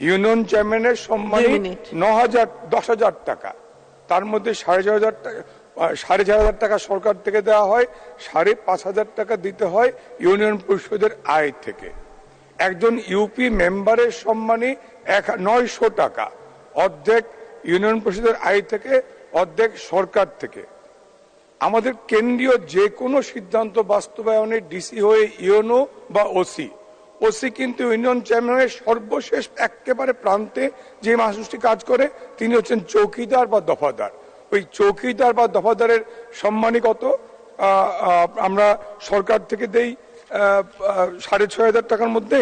Union চেয়ারম্যানের সম্মানী 10,000 টাকা, তার মধ্যে 4,500 টাকা 4,500 টাকা সরকার থেকে দেওয়া হয়, 5,500 টাকা দিতে হয় ইউনিয়ন পরিষদের আয় থেকে। একজন ইউপি মেম্বারের সম্মানী 900 টাকা, অর্ধেক ইউনিয়ন পরিষদের আয় থেকে, অর্ধেক সরকার থেকে। আমাদের কেন্দ্রীয় যে কোনো সিদ্ধান্ত বাস্তবায়নে ডিসি হয়ে ইউনো বা ওসি কিন্তু ইউনিয়ন চেয়ারম্যানের সর্বশেষ একেবারে প্রান্তে যে মানুষটি কাজ করে তিনি হচ্ছেন চৌকিদার বা দফাদার। ওই চৌকিদার বা দফাদারের সম্মানী কত? আমরা সরকার থেকে দেই 6,500 টাকার মধ্যে,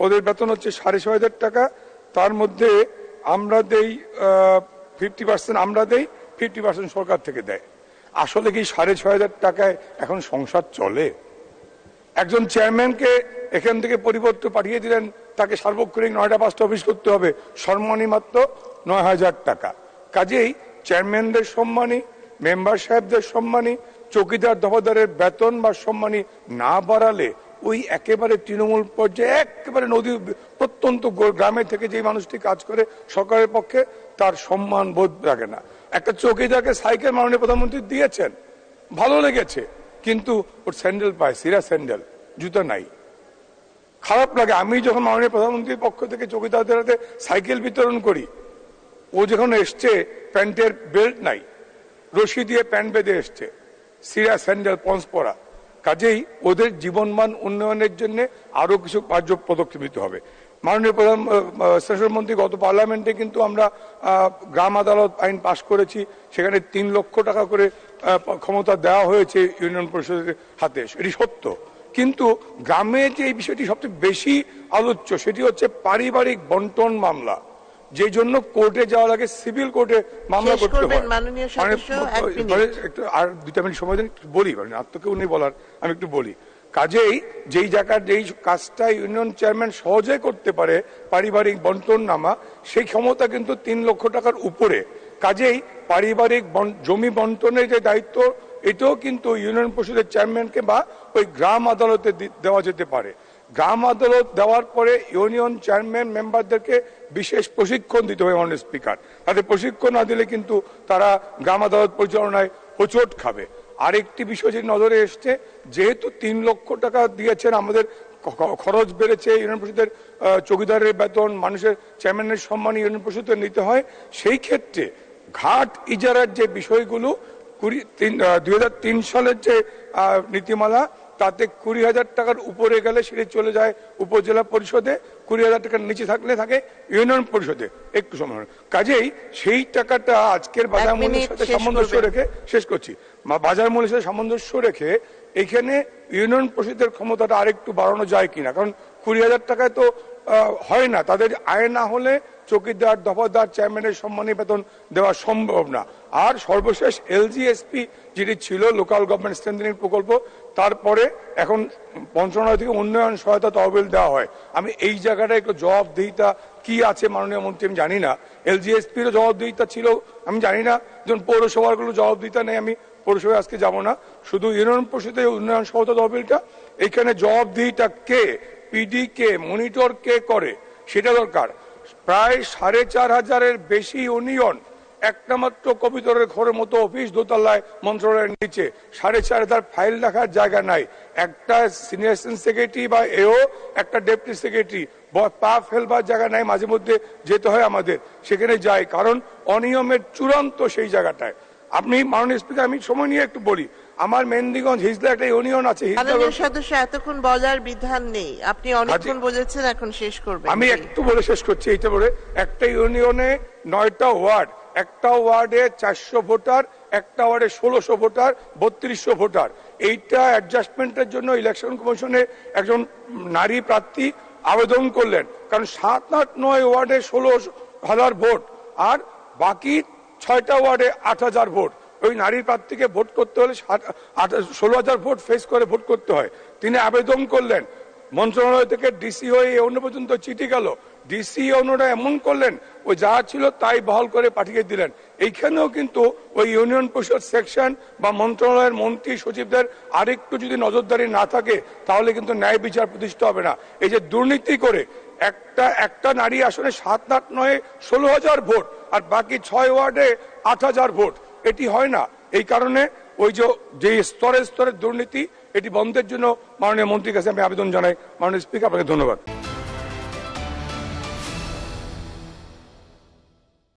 ওদের বেতন হচ্ছে 6,500 টাকা, তার মধ্যে আমরা দেই 50% আমরা দেই, 50% সরকার থেকে দেয়। আসলে কি 6,500 টাকায় এখন সংসার চলে? একজন চেয়ারম্যানকে এখান থেকে পরিবর্তে পাঠিয়ে দিলেন, তাকে সার্বক্ষণিক 9টা 5টা অফিস করতে হবে, সম্মানী মাত্র 9,000 টাকা। কাজেই চেয়ারম্যানদের সম্মানী, মেম্বার সাহেবদের সম্মানী, চৌকিদার দফাদারের বেতন বা সম্মানী না বাড়ালে ওই একেবারে তৃণমূল পর্যায়ে একেবারে নদী প্রত্যন্ত গ্রামে থেকে যে মানুষটি কাজ করে সরকারের পক্ষে তার সম্মান বোধ লাগে না। একটা চৌকিদারকে সাইকেল মাননীয় প্রধানমন্ত্রী দিয়েছেন, ভালো লেগেছে, কিন্তু ওর স্যান্ডেল পায়, সিরা স্যান্ডেল, জুতা নাই, খারাপ লাগে। আমি যখন মাননীয় প্রধানমন্ত্রীর পক্ষ থেকে চৌকিদারদের হাতে সাইকেল বিতরণ করি, ও যখন এসছে প্যান্টের বেল্ট নাই, রশি দিয়ে প্যান্ট বেঁধে এসছে, সিরা স্যান্ডেল পন্স পরা। কাজেই ওদের জীবনমান উন্নয়নের জন্য আরো কিছু কার্য পদক্ষেপ নিতে হবে। মাননীয় প্রধানমন্ত্রী গত পার্লামেন্টে কিন্তু আমরা গ্রাম আদালত আইন পাশ করেছি, সেখানে 3 লক্ষ টাকা করে ক্ষমতা দেওয়া হয়েছে ইউনিয়ন পরিষদের হাতে, এটি সত্য। কিন্তু গ্রামে যে এই বিষয়টি সবচেয়ে বেশি আলোচ্য সেটি হচ্ছে পারিবারিক বন্টন মামলা, যে জন্য কোর্টে যাওয়ার আগে সিভিল কোর্টে মামলা করতে হয়। একটু আর 2 মিনিট সময় দেন, বলি, আর তো কেউ নেই বলার, আমি একটু বলি। কাজেই যেই জায়গার যেই কাজটা ইউনিয়ন চেয়ারম্যান সহজে করতে পারে, পারিবারিক বন্টন নামা, সেই ক্ষমতা কিন্তু 3 লক্ষ টাকার উপরে। কাজেই পারিবারিক জমি বন্টনের যে দায়িত্ব, এটাও কিন্তু ইউনিয়ন পরিষদের চেয়ারম্যানকে বা ওই গ্রাম আদালতে দেওয়া যেতে পারে। গ্রাম আদালত দেওয়ার পরে ইউনিয়ন চেয়ারম্যান মেম্বারদেরকে বিশেষ প্রশিক্ষণ দিতে হবে মাননীয় স্পিকার। তাদের প্রশিক্ষণ না দিলে কিন্তু তারা গ্রাম আদালত পরিচালনায় হোঁচট খাবে। আরেকটি বিষয় যে নজরে এসছে, যেহেতু 3 লক্ষ টাকা দিয়েছেন, আমাদের খরচ বেড়েছে, ইউনিয়ন পরিষদের চৌকিদারের বেতন, মানুষের চেয়ারম্যানের সম্মান ইউনিয়ন পরিষদের নিতে হয়, সেই ক্ষেত্রে ঘাট ইজারার যে বিষয়গুলো 2003 সালের যে নীতিমালা, তাতে 20,000 টাকার উপরে গেলে সেটি চলে যায় উপজেলা পরিষদে, 20,000 টাকার নিচে থাকলে থাকে ইউনিয়ন পরিষদে। একটু সময়, কাজেই সেই টাকাটা আজকের বাজার মূল্যের সাথে সামঞ্জস্য রেখে, শেষ করছি, বাজার মূল্যের সাথে সামঞ্জস্য রেখে এখানে ইউনিয়ন পরিষদের ক্ষমতাটা আরেকটু বাড়ানো যায় কিনা। কারণ 20,000 টাকায় তো হয় না, তাদের আয় না হলে চৌকিদার দফাদার চেয়ারম্যানের সম্মানী বেতন দেওয়া সম্ভব না। আর সর্বশেষ এলজিএসপি যেটি ছিল, লোকাল গভর্নমেন্ট স্ট্রেংথেনিং প্রকল্প, তারপরে এখন মন্ত্রণালয় থেকে উন্নয়ন সহায়তা তহবিল দেওয়া হয়। আমি এই জায়গাটায় একটু জবাবদিহিতা কি আছে মাননীয় মন্ত্রী আমি জানি না, এলজিএসপিরও জবাবদিহিতা ছিল আমি জানি না, যেমন পৌরসভাগুলো জবাবদিহিতা নেই, আমি পৌরসভায় আজকে যাব না, শুধু ইউনিয়ন পরিষদের উন্নয়ন সহায়তা তহবিলটা, এখানে জবাবদিহিতা কে, পিডি কে, মনিটর কে করে সেটা দরকার। প্রায় 4,500-এর বেশি ইউনিয়ন, একটা মাত্র কবিতরের ঘরের মতো অফিস দোতলায় মন্ত্রণালয়ের নিচে, 4,500 ফাইল রাখার জায়গা নাই। একটা সিনিয়র সেক্রেটারি বা এও, একটা ডেপুটি সেক্রেটারি, পা ফেলবার জায়গা নাই, মাঝে মধ্যে যেতে হয় আমাদের, সেখানে যাই, কারণ অনিয়মের চূড়ান্ত সেই জায়গাটায়। আপনি মাননীয় স্পিকার, আমি সময় নিয়ে একটু বলি, আমার মেন্দিগঞ্জ হিজলা একটা ইউনিয়ন আছে। সদস্য এতক্ষণ বলার বিধান নেই, আপনি অনেকক্ষণ বলেছেন, এখন শেষ করবেন। আমি একটু বলে শেষ করছি। এইটা বলে, একটা ইউনিয়নে 9টা ওয়ার্ড, একটা ওয়ার্ডে 400 ভোটার, একটা ওয়ার্ডে 1600 ভোটার, 3200 ভোটার। এইটা অ্যাডজাস্টমেন্টের জন্য ইলেকশন কমিশনে একজন নারী প্রার্থী আবেদন করলেন, কারণ 7, 8, 9 ওয়ার্ডে 16,000 ভোট, আর বাকি 6টা ওয়ার্ডে 8,000 ভোট। ওই নারী প্রার্থীকে ভোট করতে হলে 16,000 ভোট ফেস করে ভোট করতে হয়। তিনি আবেদন করলেন, মন্ত্রণালয় থেকে ডিসি হয়ে অন্য পর্যন্ত চিঠি গেল, ডিসি অন্যরা এমন করলেন, ওই যা ছিল তাই বহাল করে পাঠিয়ে দিলেন। এইখানেও কিন্তু ওই ইউনিয়ন পরিষদ সেকশন বা মন্ত্রণালয়ের মন্ত্রী সচিবদের আরেকটু যদি নজরদারি না থাকে, তাহলে কিন্তু ন্যায় বিচার প্রতিষ্ঠা হবে না। এই যে দুর্নীতি করে একটা নারী আসনে 7, 8, 9, 16,000 ভোট, আর বাকি 6 ওয়ার্ডে 8,000 ভোট। এটি হয় না। এই কারণে ওই যে স্তরে স্তরে দুর্নীতি, এটি বন্ধের জন্য মাননীয় মন্ত্রীর কাছে আমি আবেদন জানাই। মাননীয় স্পিকার, আপনাকে ধন্যবাদ।